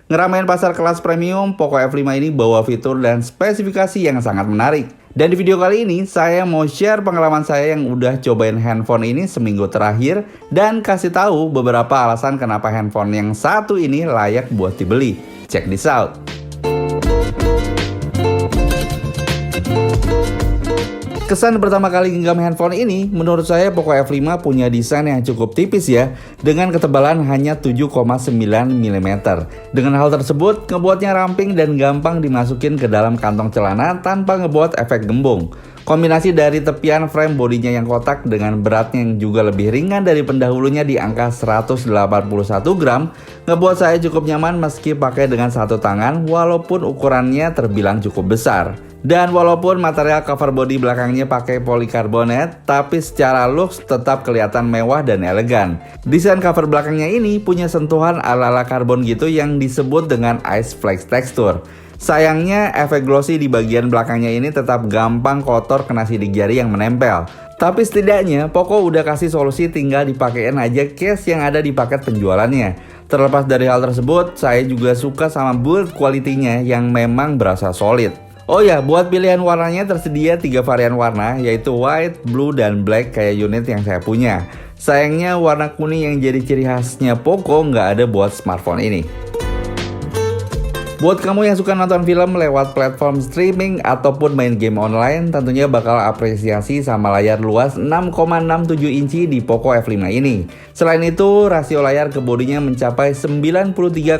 Ngeramein pasar kelas premium, Poco F5 ini bawa fitur dan spesifikasi yang sangat menarik. Dan di video kali ini, saya mau share pengalaman saya yang udah cobain handphone ini seminggu terakhir dan kasih tahu beberapa alasan kenapa handphone yang satu ini layak buat dibeli. Check this out! Kesan pertama kali genggam handphone ini, menurut saya Poco F5 punya desain yang cukup tipis ya, dengan ketebalan hanya 7,9 mm. Dengan hal tersebut, ngebuatnya ramping dan gampang dimasukin ke dalam kantong celana tanpa ngebuat efek gembung. Kombinasi dari tepian frame bodinya yang kotak dengan beratnya yang juga lebih ringan dari pendahulunya di angka 181 gram, ngebuat saya cukup nyaman meski pakai dengan satu tangan walaupun ukurannya terbilang cukup besar. Dan walaupun material cover body belakangnya pakai polikarbonat, tapi secara looks tetap kelihatan mewah dan elegan. Desain cover belakangnya ini punya sentuhan ala-ala karbon gitu yang disebut dengan ice flakes tekstur. Sayangnya efek glossy di bagian belakangnya ini tetap gampang kotor kena sidik jari yang menempel. Tapi setidaknya Poco udah kasih solusi tinggal dipakein aja case yang ada di paket penjualannya. Terlepas dari hal tersebut, saya juga suka sama build quality-nya yang memang berasa solid. Oh ya, buat pilihan warnanya tersedia 3 varian warna, yaitu white, blue, dan black kayak unit yang saya punya. Sayangnya warna kuning yang jadi ciri khasnya Poco nggak ada buat smartphone ini. Buat kamu yang suka nonton film lewat platform streaming ataupun main game online, tentunya bakal apresiasi sama layar luas 6,67 inci di Poco F5 ini. Selain itu, rasio layar ke bodinya mencapai 93,4%.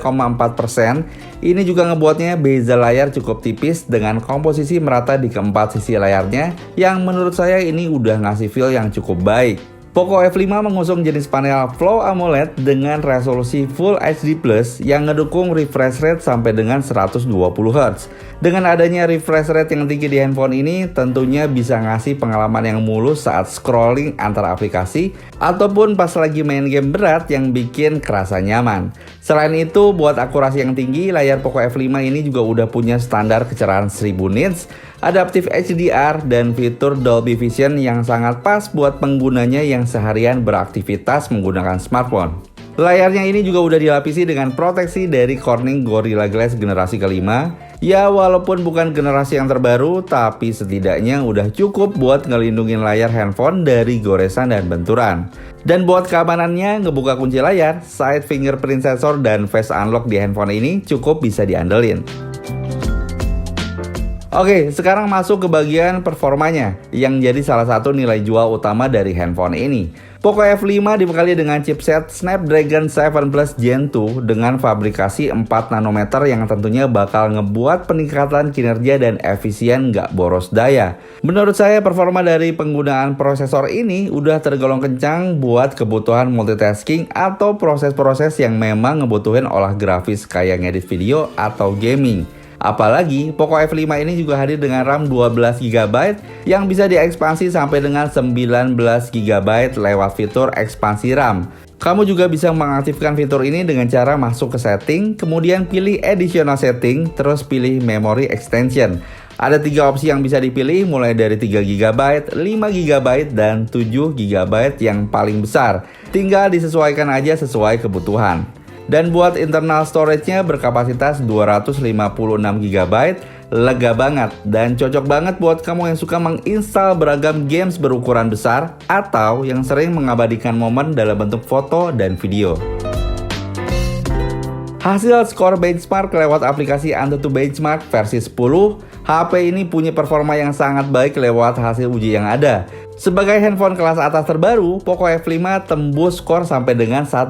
Ini juga ngebuatnya bezel layar cukup tipis dengan komposisi merata di keempat sisi layarnya, yang menurut saya ini udah ngasih feel yang cukup baik. Poco F5 mengusung jenis panel Flow AMOLED dengan resolusi Full HD Plus yang ngedukung refresh rate sampai dengan 120 Hz. Dengan adanya refresh rate yang tinggi di handphone ini, tentunya bisa ngasih pengalaman yang mulus saat scrolling antar aplikasi ataupun pas lagi main game berat yang bikin kerasa nyaman. Selain itu, buat akurasi yang tinggi, layar Poco F5 ini juga udah punya standar kecerahan 1000 nits, adaptive HDR, dan fitur Dolby Vision yang sangat pas buat penggunanya yang seharian beraktivitas menggunakan smartphone. Layarnya ini juga udah dilapisi dengan proteksi dari Corning Gorilla Glass generasi kelima. Ya walaupun bukan generasi yang terbaru, tapi setidaknya udah cukup buat ngelindungin layar handphone dari goresan dan benturan. Dan buat keamanannya, ngebuka kunci layar, side fingerprint sensor, dan face unlock di handphone ini cukup bisa diandelin. Oke, sekarang masuk ke bagian performanya, yang jadi salah satu nilai jual utama dari handphone ini. Poco F5 dibekali dengan chipset Snapdragon 7 Plus Gen 2 dengan fabrikasi 4 nanometer yang tentunya bakal ngebuat peningkatan kinerja dan efisien nggak boros daya. Menurut saya performa dari penggunaan prosesor ini udah tergolong kencang buat kebutuhan multitasking atau proses-proses yang memang ngebutuhin olah grafis kayak ngedit video atau gaming. Apalagi Poco F5 ini juga hadir dengan RAM 12 GB yang bisa diekspansi sampai dengan 19 GB lewat fitur ekspansi RAM. Kamu juga bisa mengaktifkan fitur ini dengan cara masuk ke setting, kemudian pilih additional setting, terus pilih memory extension. Ada 3 opsi yang bisa dipilih, mulai dari 3 GB, 5 GB, dan 7 GB yang paling besar. Tinggal disesuaikan aja sesuai kebutuhan. Dan buat internal storage-nya berkapasitas 256 GB, lega banget dan cocok banget buat kamu yang suka menginstal beragam games berukuran besar atau yang sering mengabadikan momen dalam bentuk foto dan video. Hasil skor benchmark lewat aplikasi AnTuTu Benchmark versi 10, HP ini punya performa yang sangat baik lewat hasil uji yang ada. Sebagai handphone kelas atas terbaru, Poco F5 tembus skor sampai dengan 1,1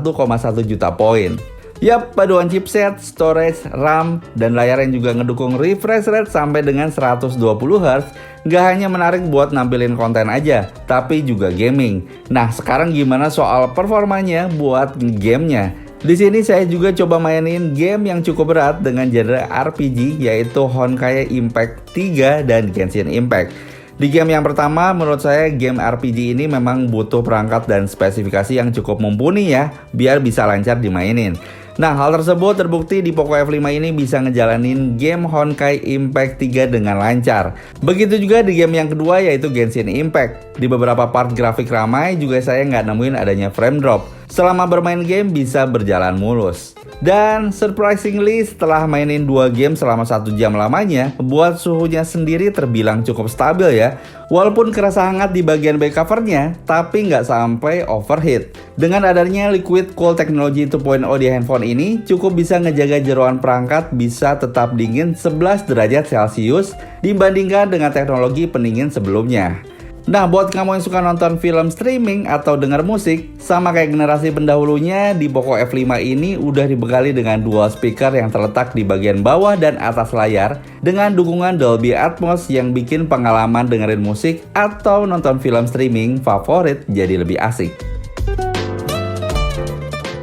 juta poin. Yap, paduan chipset, storage, RAM, dan layar yang juga ngedukung refresh rate sampai dengan 120 Hz gak hanya menarik buat nampilin konten aja, tapi juga gaming. Nah, sekarang gimana soal performanya buat gamenya? Di sini saya juga coba mainin game yang cukup berat dengan genre RPG, yaitu Honkai Impact 3 dan Genshin Impact. Di game yang pertama, menurut saya game RPG ini memang butuh perangkat dan spesifikasi yang cukup mumpuni ya, biar bisa lancar dimainin. Nah, hal tersebut terbukti di Poco F5 ini bisa ngejalanin game Honkai Impact 3 dengan lancar. Begitu juga di game yang kedua, yaitu Genshin Impact. Di beberapa part grafik ramai juga saya nggak nemuin adanya frame drop. selama bermain game bisa berjalan mulus. Dan surprisingly setelah mainin 2 game selama 1 jam lamanya, membuat suhunya sendiri terbilang cukup stabil ya. Walaupun kerasa hangat di bagian back covernya, tapi nggak sampai overheat. Dengan adanya Liquid Cool Technology 2.0 di handphone ini, cukup bisa ngejaga jeroan perangkat bisa tetap dingin 11 derajat Celcius dibandingkan dengan teknologi pendingin sebelumnya. Nah, buat kamu yang suka nonton film streaming atau denger musik, sama kayak generasi pendahulunya, di Poco F5 ini udah dibekali dengan dual speaker yang terletak di bagian bawah dan atas layar dengan dukungan Dolby Atmos yang bikin pengalaman dengerin musik atau nonton film streaming favorit jadi lebih asik.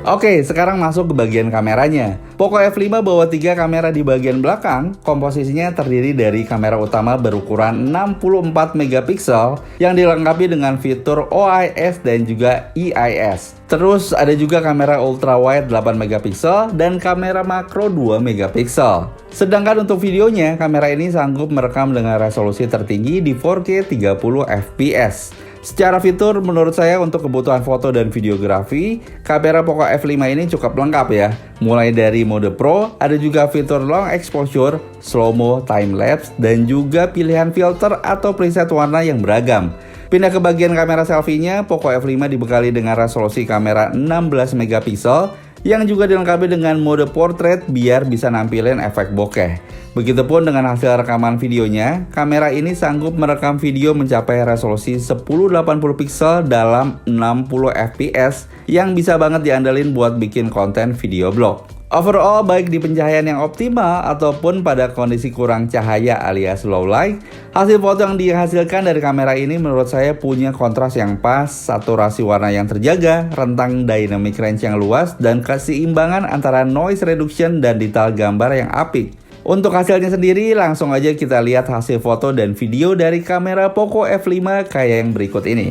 Oke, sekarang masuk ke bagian kameranya. Poco F5 bawa 3 kamera di bagian belakang, komposisinya terdiri dari kamera utama berukuran 64 megapiksel yang dilengkapi dengan fitur OIS dan juga EIS. Terus ada juga kamera ultrawide 8 megapiksel dan kamera makro 2 megapiksel. Sedangkan untuk videonya, kamera ini sanggup merekam dengan resolusi tertinggi di 4K 30 fps. Secara fitur, menurut saya untuk kebutuhan foto dan videografi, kamera Poco F5 ini cukup lengkap ya. Mulai dari mode Pro, ada juga fitur long exposure, slow-mo, time-lapse, dan juga pilihan filter atau preset warna yang beragam. Pindah ke bagian kamera selfie-nya, Poco F5 dibekali dengan resolusi kamera 16 megapiksel yang juga dilengkapi dengan mode portrait biar bisa nampilin efek bokeh. Begitupun dengan hasil rekaman videonya, kamera ini sanggup merekam video mencapai resolusi 1080 piksel dalam 60 fps yang bisa banget diandalin buat bikin konten video blog. Overall, baik di pencahayaan yang optimal ataupun pada kondisi kurang cahaya alias low light, hasil foto yang dihasilkan dari kamera ini menurut saya punya kontras yang pas, saturasi warna yang terjaga, rentang dynamic range yang luas, dan keseimbangan antara noise reduction dan detail gambar yang apik. Untuk hasilnya sendiri, langsung aja kita lihat hasil foto dan video dari kamera Poco F5 kayak yang berikut ini.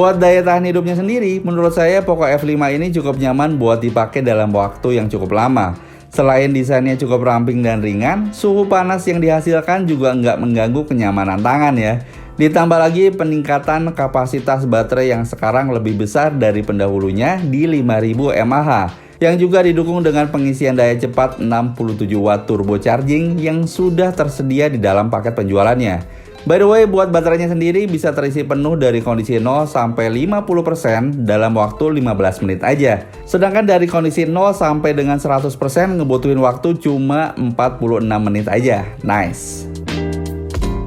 Buat daya tahan hidupnya sendiri, menurut saya Poco F5 ini cukup nyaman buat dipakai dalam waktu yang cukup lama. Selain desainnya cukup ramping dan ringan, suhu panas yang dihasilkan juga nggak mengganggu kenyamanan tangan ya. Ditambah lagi peningkatan kapasitas baterai yang sekarang lebih besar dari pendahulunya di 5000 mAh. Yang juga didukung dengan pengisian daya cepat 67 watt turbo charging yang sudah tersedia di dalam paket penjualannya. By the way, buat baterainya sendiri bisa terisi penuh dari kondisi 0 sampai 50% dalam waktu 15 menit aja. Sedangkan dari kondisi 0 sampai dengan 100% ngebutuhin waktu cuma 46 menit aja. Nice.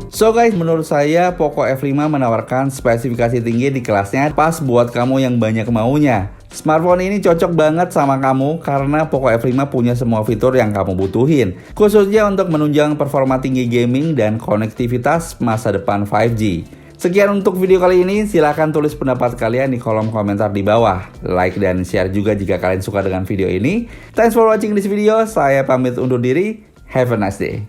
So guys, menurut saya Poco F5 menawarkan spesifikasi tinggi di kelasnya pas buat kamu yang banyak maunya. Smartphone ini cocok banget sama kamu karena Poco F5 punya semua fitur yang kamu butuhin, khususnya untuk menunjang performa tinggi gaming dan konektivitas masa depan 5G. Sekian untuk video kali ini, silahkan tulis pendapat kalian di kolom komentar di bawah. Like dan share juga jika kalian suka dengan video ini. Thanks for watching this video, saya pamit undur diri. Have a nice day.